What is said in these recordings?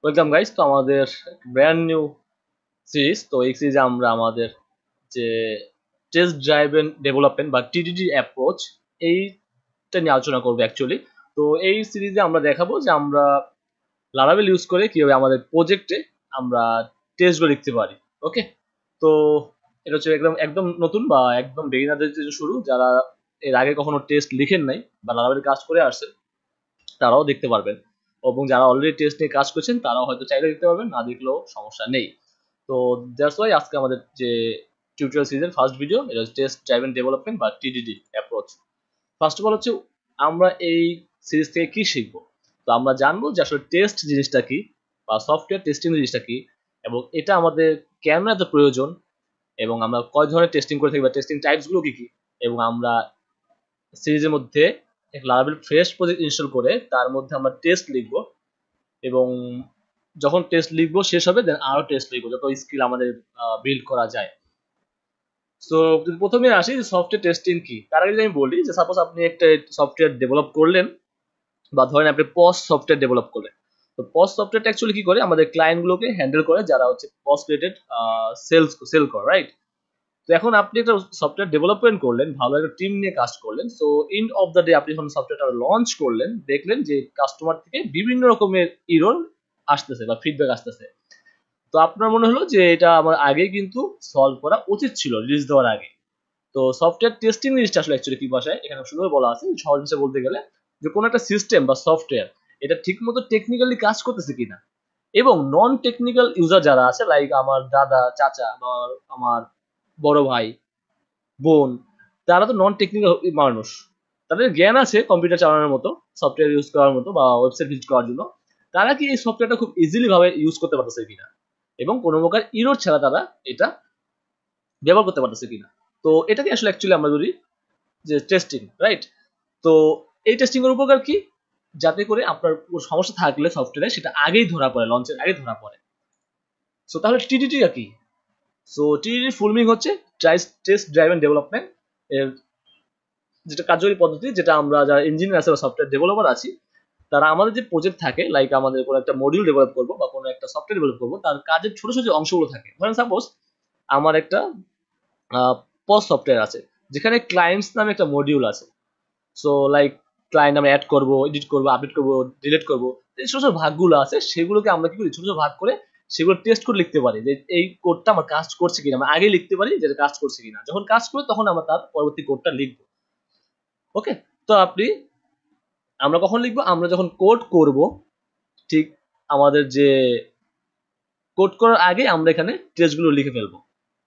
Welcome guys. তো আমাদের brand new series. তো এই সিরিজে আমরা আমাদের যে টেস্ট ড্রাইভেন ডেভেলপমেন্ট বা টিডিডি অ্যাপ্রোচ এইটা নিয়ে আলোচনা করবো অ্যাকচুয়ালি। তো এই সিরিজে আমরা দেখাবো যে আমরা লারাভেল ইউজ করে কিভাবে আমাদের প্রজেক্টে আমরা টেস্টগুলো লিখতে পারি। ওকে, তো এটা হচ্ছে একদম একদম নতুন বা একদম বেগিনারদের জন্য শুরু, যারা এর আগে কখনো টেস্ট লিখেন নাই বা লারাভেল কাজ করে আসছেন তারাও দেখতে পারবেন, এবং যারা অলরেডি টেস্ট নিয়ে কাজ করছেন তারাও হয়তো চাইলে দেখতে পারবেন, না দেখলেও সমস্যা নেই। তো দ্যাটস ওয়াই আজকে আমাদের যে টিউটোরিয়াল সিরিজের ফার্স্ট ভিডিও, এটা হচ্ছে টেস্ট ড্রাইভেন ডেভেলপমেন্ট বা TDD approach. First of all হচ্ছে আমরা এই সিরিজ থেকে কি শিখবো। তো আমরা জানবো যে আসলে টেস্ট জিনিসটা কি বা সফটওয়্যার টেস্টিং জিনিসটা কি, এবং এটা আমাদের কেন এত প্রয়োজন, এবং আমরা কয় ধরনের টেস্টিং করে থাকি বা টেস্টিং টাইপস গুলো কি কি, এবং আমরা সিরিজের মধ্যে এক লারাভেল ফ্রেশ প্রজেক্ট ইনস্টল করে তার মধ্যে আমরা টেস্ট লিখবো, এবং যখন টেস্ট লিখবো শেষ হবে দেন আরো টেস্ট লিখবো যত স্কিল আমাদের বিল্ড করা যায়। সো প্রথমে আসি যে সফটওয়্যার টেস্টিং কি, তার আগে যদি আমি বলি যে সাপোজ আপনি একটা সফটওয়্যার ডেভেলপ করলেন, বা ধরেন আপনি পস সফটওয়্যার ডেভেলপ করলেন। তো পস সফটওয়্যারটা অ্যাকচুয়ালি কি করে, আমাদের ক্লায়েন্ট গুলোকে হ্যান্ডেল করে যারা হচ্ছে পস রিলেটেড সেল করে, রাইট? তো এখন আপনি একটা সফটওয়্যার ডেভেলপমেন্ট করলেন, ভালো একটা টিম নিয়ে কাজ করলেন। So end of the day আপনি যখন সফটওয়্যারটা লঞ্চ করলেন, দেখলেন যে কাস্টমার থেকে বিভিন্ন রকমের ইরর আসতেছে বা ফিডব্যাক আসতেছে। তো আপনার মনে হলো যে এটা আমার আগে কিন্তু সলভ করা উচিত ছিল রিলিজ দেওয়ার আগে। তো সফটওয়্যার টেস্টিং জিনিসটা আসলে অ্যাকচুয়ালি কি ভাষায় এখানে সুন্দর বলা আছে, সহজ ভাষায় বলতে গেলে যে কোনো একটা সিস্টেম বা সফটওয়্যার এটা ঠিকমতো টেকনিক্যালি কাজ করতেছে কিনা, এবং নন টেকনিক্যাল ইউজার যারা আছে লাইক আমার দাদা চাচা বা আমার বড় ভাই বোন, তারা তো নন টেকনিক্যাল মানুষ। তাদের জ্ঞান আছে কম্পিউটার চালানোর মতো, সফটওয়্যার ইউজ করার মতো বা ওয়েবসাইট ভিজিট করার জন্য। তারা কি এই সফটওয়্যারটা খুব ইজিলি ভাবে ইউজ করতে পারতেছে কিনা, এবং কোনো প্রকার ইরোর ছাড়া তারা এটা ব্যবহার করতে পারতেছে কিনা। তো এটাকে আসলে অ্যাকচুয়ালি আমরা বলি যে টেস্টিং, রাইট? তো এই টেস্টিং এর উপকার কি, যাতে করে আপনার সমস্যা থাকলে সফটওয়্যারে সেটা আগেই ধরা পড়ে, লঞ্চের আগে ধরা পড়ে। সো তাহলে টিডিটিটা কি? সো টিডিটির ফুল মিনিং হচ্ছে টেস্ট ড্রাইভেন ডেভেলপমেন্ট। এর যেটা কার্যকরী পদ্ধতি, যেটা আমরা যারা ইঞ্জিনিয়ার আছে বা সফটওয়্যার ডেভেলপার আছি, তারা আমাদের যে প্রজেক্ট থাকে লাইক আমাদের কোনো একটা মডিউল ডেভেলপ করবো বা কোনো একটা সফটওয়্যার ডেভেলপ করবো, তার কাজের ছোট ছোট যে অংশগুলো থাকে, ধরেন সাপোজ আমার একটা পজ সফটওয়্যার আছে যেখানে ক্লায়েন্টস নামে একটা মডিউল আছে। সো লাইক ক্লায়েন্ট আমরা অ্যাড করবো, এডিট করবো, আপডেট করবো, ডিলিট করবো, এই ছোট ছোট ভাগগুলো আছে সেগুলোকে আমরা কি করি, ছোট ছোট ভাগ করে সেগুলো টেস্ট করে লিখতে পারি যে এই কোডটা আমার কাজ করছে কিনা। আমরা আগে লিখতে পারি যে কাজ করছে কিনা, যখন কাজ করে তখন আমরা তার পরবর্তী কোডটা লিখবো। ওকে, তো আমরা কখন লিখবো, আমরা যখন কোড করব, ঠিক আমাদের যে কোড করার আগে আমরা এখানে টেস্টগুলো লিখে ফেলবো।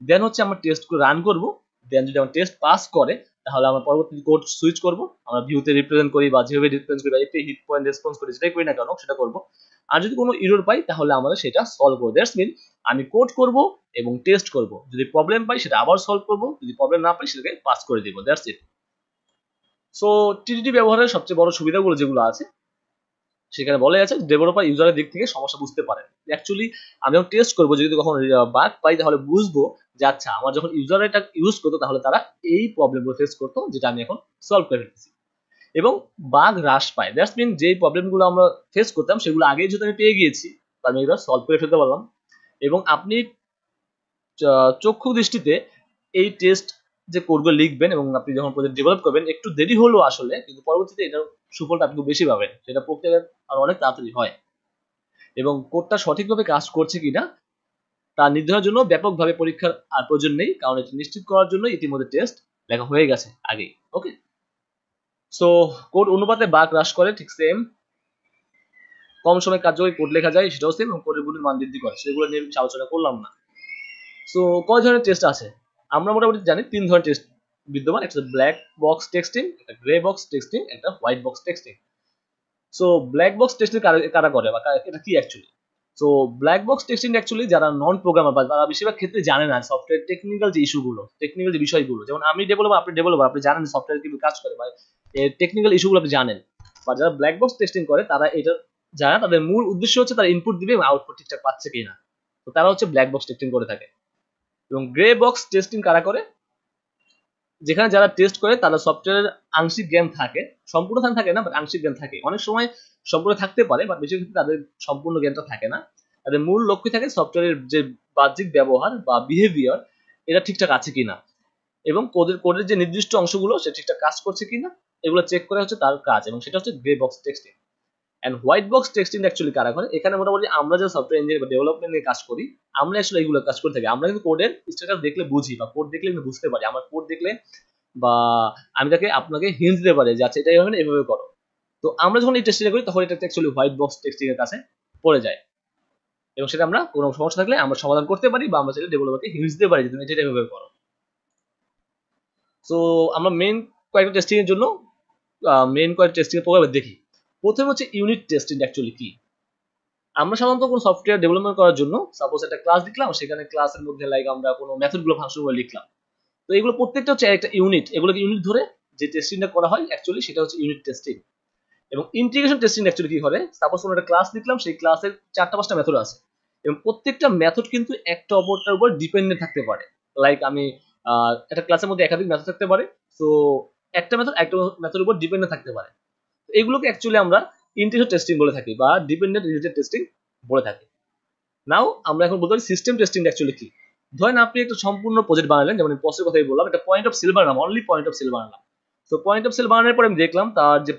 দেন হচ্ছে আমরা টেস্টগুলো রান করব। দেন যদি আমার টেস্ট পাস করে তাহলে আমরা পরবর্তী কোড সুইচ করব, আমরা ভিউতে রিপ্রেজেন্ট করি বা যেভাবে রিপ্রেজেন্ট করি বা এপি হিট পয়েন্ট রেসপন্স করি, যেটাই করি না কেন সেটা করব। আর যদি কোনো এরর পাই তাহলে আমরা সেটা সলভ করব। দ্যাটস মিন আমি কোড করব এবং টেস্ট করব, যদি প্রবলেম পাই সেটা আবার সলভ করব, যদি প্রবলেম না পাই সেটাকে পাস করে দিব। That's it. সো টিডিটি ব্যবহারের সবচেয়ে বড় সুবিধাগুলো যেগুলো আছে সেখানে বলা আছে ডেভেলপার ইউজারের দিক থেকে সমস্যা বুঝতে পারেন। অ্যাকচুয়ালি আমি যখন টেস্ট করবো, যদি কখন বাগ পাই তাহলে বুঝবো যে আচ্ছা আমার যখন ইউজার এটা ইউজ করতো তাহলে তারা এই প্রবলেমগুলো ফেস করতো, যেটা আমি এখন সলভ করে ফেলতেছি, এবং বাগ হ্রাস পায়। দ্যাটস মিন যেই প্রবলেমগুলো আমরা ফেস করতাম সেগুলো আগেই যদি আমি পেয়ে গিয়েছি, আমি এগুলো সলভ করে ফেলতে পারলাম। এবং আপনি চক্ষু দৃষ্টিতে এই টেস্ট যে কোডগুলো লিখবেন এবং আপনি যখন প্রজেক্ট ডেভেলপ করবেন, একটু দেরি হলো আসলে, কিন্তু পরবর্তীতে এটার সুফলটা আপনি বেশি পাবেন, সেটা প্রক্রিয়া আর অনেক তাড়াতাড়ি হয়। এবং কোডটা সঠিকভাবে কাজ করছে কিনা তা নির্ধারণের জন্য ব্যাপকভাবে পরীক্ষার আর প্রয়োজন নেই, কারণ এটি নিশ্চিত করার জন্য ইতিমধ্যে টেস্ট লেখা হয়ে গেছে আগেই। ওকে, সো কোড অনুপাতে বাগ হ্রাস করে, ঠিক সেম। কম সময় কার্যকরী কোড লেখা যায়, সেটাও সেম, এবং কোডের গুণের মান বৃদ্ধি করে, সেগুলো নিয়ে বেশি আলোচনা করলাম না। সো কয় ধরনের টেস্ট আছে আমরা মোটামুটি জানি, 3 ধরনের টেস্ট বিদ্যমান। একটা ব্ল্যাক বক্স টেক্সটিং, একটা গ্রে বক্স টেক্সটিং, একটা white box texting. So black box testing কারা করে বা এটা কি actually? So black box testing actually যারা নন প্রোগ্রামার বা তারা বেশিরভাগ ক্ষেত্রে জানে না সফটওয়্যার টেকনিক্যাল যে ইস্যুগুলো, টেকনিক্যাল যে বিষয়গুলো, যেমন আমি ডেভেলপার, আপনি ডেভেলপার, আপনি জানেন সফটওয়্যার কিভাবে কাজ করে বা এর টেকনিক্যাল ইস্যুগুলো আপনি জানেন। বা যারা ব্ল্যাক বক্স টেস্টিং করে তারা এটা জানে, তাদের মূল উদ্দেশ্য হচ্ছে তারা ইনপুট দিবে এবং আউটপুট ঠিকঠাক পাচ্ছে কিনা। তো তারা হচ্ছে ব্ল্যাক বক্স টেস্টিং করে থাকে। এবং গ্রে বক্স টেস্টিং কারা করে, যেখানে যারা টেস্ট করে তারা সফটওয়্যারের আংশিক জ্ঞান থাকে, সম্পূর্ণ জ্ঞান থাকে না, বাট আংশিক জ্ঞান থাকে। অনেক সময় সম্পূর্ণ থাকতে পারে, বাট বেশির ক্ষেত্রে তাদের সম্পূর্ণ জ্ঞানটা থাকে না। তাদের মূল লক্ষ্য থাকে সফটওয়্যারের যে বাহ্যিক ব্যবহার বা বিহেভিয়ার এটা ঠিকঠাক আছে কিনা, এবং কোডের যে নির্দিষ্ট অংশগুলো সে ঠিকঠাক কাজ করছে কিনা এগুলো চেক করা হচ্ছে তার কাজ, এবং সেটা হচ্ছে grey box texting. And white box texting actually কারা করে? এখানে মোটামুটি আমরা যে সফটওয়্যার ইঞ্জিনিয়ার বা ডেভেলপমেন্ট নিয়ে কাজ করি, আমরা আসলে এইগুলো কাজ করে থাকি। আমরা কিন্তু কোডের স্ট্যাটাস দেখলে বুঝি, বা কোড দেখলে কিন্তু বুঝতে পারি। আমার কোড দেখলে বা আমি আপনাকে হিন্ট দিতে পারি যে আচ্ছা এটা এইভাবে না এভাবে করো। তো আমরা যখন এই টেস্টিংটা করি তখন এটা অ্যাকচুয়ালি হোয়াইট বক্স টেস্টিং এর কাছে পড়ে যায়, এবং সেটা আমরা কোনো সমস্যা থাকলে আমরা সমাধান করতে পারি, বা আমরা সেটা ডেভেলপারকে হিন্টস দিতে পারি যে তুমি এটা এভাবে করো। সো আমরা কয়েকটা টেস্টিং এর জন্য কয়েকটা টেস্টিং এর প্রোগ্রাম দেখি। প্রথমে হচ্ছে ইউনিট টেস্টিং অ্যাকচুয়ালি কি। আমরা সাধারণত কোনো সফটওয়্যার ডেভেলপমেন্ট করার জন্য সাপোজ একটা ক্লাস লিখলাম, সেখানে ক্লাসের মধ্যে লাইক আমরা কোনো মেথডগুলো ফাংশনগুলো লিখলাম। তো এগুলো প্রত্যেকটা হচ্ছে একটা ইউনিট, এগুলোকে ইউনিট ধরে যে টেস্টিংটা করা হয় অ্যাকচুয়ালি সেটা হচ্ছে ইউনিট টেস্টিং। এবং ইন্টিগ্রেশন টেস্টিং অ্যাকচুয়ালি কি করে, সাপোজ কোনো একটা ক্লাস লিখলাম, সেই ক্লাসের 4টা-5টা মেথড আছে, এবং প্রত্যেকটা মেথড কিন্তু একটা অপরটার উপর ডিপেন্ডেন্ট থাকতে পারে। লাইক আমি একটা ক্লাসের মধ্যে একাধিক মেথড থাকতে পারে, সো একটা মেথড একটা মেথডের উপর ডিপেন্ডেন্ট থাকতে পারে। এগুলোকে অ্যাকচুয়ালি আমরা ইন্টিগ্রেশন টেস্টিং বলে থাকি, বা ডিপেন্ডেন্ট রিলেটেড টেস্টিং বলে থাকি। নাও আমরা এখন বলতে পারি সিস্টেম টেস্টিং অ্যাকচুয়ালি কি। ধরেন আপনি একটা সম্পূর্ণ প্রজেক্ট বানালেন, যেমন প্রসেসের কথাই বললাম, একটা পয়েন্ট অফ সেল বানালাম, অনলি পয়েন্ট অফ সেল বানালাম। তো পয়েন্ট অফ সেল বানানোর পরে আমি দেখলাম তার যে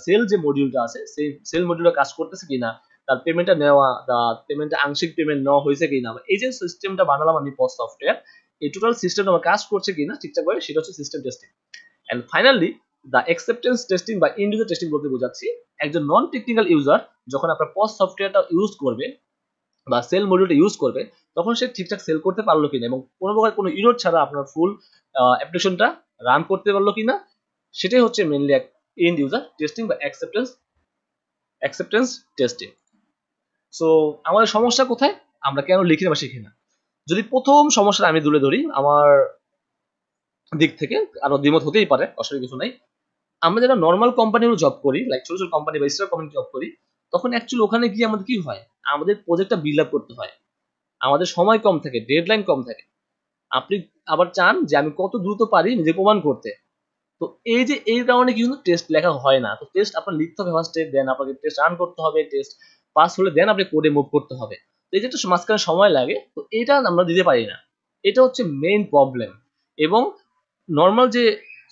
সেল যে মডিউলটা আছে সেই সেল মডিউলটা কাজ করতেছে কিনা, তার পেমেন্টটা নেওয়া, তার পেমেন্টটা আংশিক পেমেন্ট নেওয়া হয়েছে কিনা, এই যে সিস্টেমটা বানালাম আমি পোস্ট সফটওয়্যার, এই টোটাল সিস্টেমটা আমার কাজ করছে কিনা ঠিকঠাকভাবে, সেটা হচ্ছে system testing. And finally the acceptance testing বা ইন্ড ইউজার টেস্টিং বলতে বোঝাচ্ছি একজন নন টেকনিক্যাল ইউজার যখন আপনার পোস্ট সফটওয়্যারটা ইউজ করবে বা সেল মডিউলটা ইউজ করবে, তখন সে ঠিকঠাক সেল করতে পারলো কিনা, এবং কোনো প্রকার কোনো ইরর ছাড়া আপনার ফুল অ্যাপ্লিকেশনটা রান করতে পারলো কিনা, সেটাই হচ্ছে মেনলি এন্ড ইউজার টেস্টিং বা অ্যাকসেপ্টেন্স টেস্টিং। সো আমাদের সমস্যা কোথায়, আমরা কেন লিখি না বা শিখি না? যদি প্রথম সমস্যাটা আমি তুলে ধরি আমার দিক থেকে, আরো দ্বিমত হতেই পারে, অসুবিধা কিছু নাই। আমরা যারা নর্মাল কোম্পানির জব করি, লাইক ছোট ছোট কোম্পানি বা স্টার কোম্পানি জব করি, তখন অ্যাকচুয়ালি ওখানে গিয়ে আমাদের কি হয়, আমাদের প্রজেক্টটা বিল্ড আপ করতে হয়, আমাদের সময় কম থাকে, ডেডলাইন কম থাকে। আপনি আবার চান যে আমি কত দ্রুত পারি নিজে প্রমাণ করতে। তো এই যে এই কারণে কিন্তু টেস্ট লেখা হয় না। তো টেস্ট আপনার লিখতে হবে ফার্স্টে, দেন আপনাকে টেস্ট রান করতে হবে, টেস্ট পাস হলে দেন আপনি কোডে মুভ করতে হবে। তো এই যে একটা মাঝখানে সময় লাগে, তো এটা আমরা দিতে পারি না, এটা হচ্ছে মেইন প্রবলেম। এবং নর্মাল যে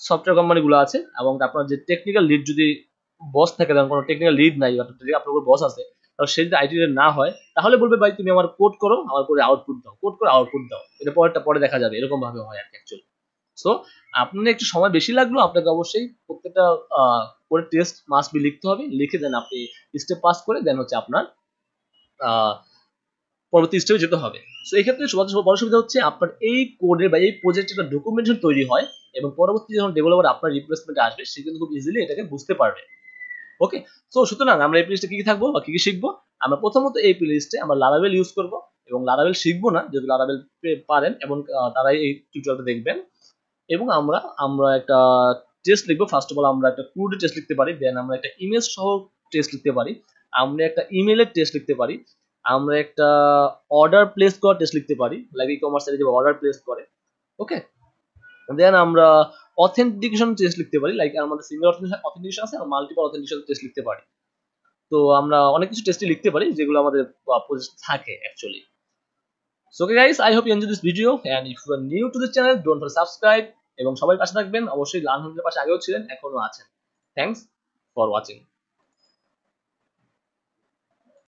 সফটওয়্যার কোম্পানিগুলো আছে, এবং আপনার যে টেকনিক্যাল লিড যদি বস থাকে, যেমন কোনো টেকনিক্যাল লিড নাই, আপনার উপর বস আছে, তাহলে সে যদি আইটি না হয়, তাহলে বলবে ভাই তুমি আমার কোড করো, আমার করে আউটপুট দাও, কোড করে আউটপুট দাও, এটা পরে দেখা যাবে, এরকম ভাবে হয় আর কি অ্যাকচুয়ালি। সো আপনার একটু সময় বেশি লাগলো, আপনাকে অবশ্যই প্রত্যেকটা করে টেস্ট মাস্ট বি লিখতে হবে, লিখে দেন আপনি স্টেপ পাস করে দেন হচ্ছে আপনার পরবর্তী স্টেপে যেতে হবে। সো এই ক্ষেত্রে সবচেয়ে বড় সুবিধা হচ্ছে আপনার এই কোডের বা এই প্রজেক্টের একটা ডকুমেন্টেশন তৈরি হয়, এবং পরবর্তী যখন ডেভেলপার আপনার রিপ্লেসমেন্টে আসবে সে কিন্তু খুব ইজিলি এটাকে বুঝতে পারবে। ওকে, সো সুতরাং আমরা এই প্লেলিস্টে কি কি থাকবো বা কি কি শিখবো? আমরা প্রথমত এই প্লেলিস্টে আমরা লারাভেল ইউজ করব, এবং লারাভেল শিখবো না, যেহেতু লারাভেল পারেন এবং তারাই এই টিউটোরিয়ালটা দেখবেন। এবং আমরা একটা টেস্ট লিখবো। ফার্স্ট অফ অল আমরা একটা ক্রুড টেস্ট লিখতে পারি, দেন আমরা একটা ইমেজ সহ টেস্ট লিখতে পারি, আমরা একটা ইমেলের টেস্ট লিখতে পারি, আমরা একটা অর্ডার প্লেস করার টেস্ট লিখতে পারি, লাইক ই কমার্স সাইটে যে অর্ডার প্লেস করে। ওকে, দেন আমরা অথেন্টিকেশন টেস্ট লিখতে পারি, লাইক আমাদের সিঙ্গেল অথেন্টিকেশন আছে, আর মাল্টিপল অথেন্টিকেশন টেস্ট লিখতে পারি। তো আমরা অনেক কিছু টেস্টই লিখতে পারি যেগুলো আমাদের থাকে actually. So okay guys, I hope you enjoyed this video, and if you are new to the channel, don't forget to subscribe, এবং সবাই পাশে থাকবেন, অবশ্যই লার্ন হুন্ডের পাশে আগেও ছিলেন, এখনো আছেন। Thanks for watching.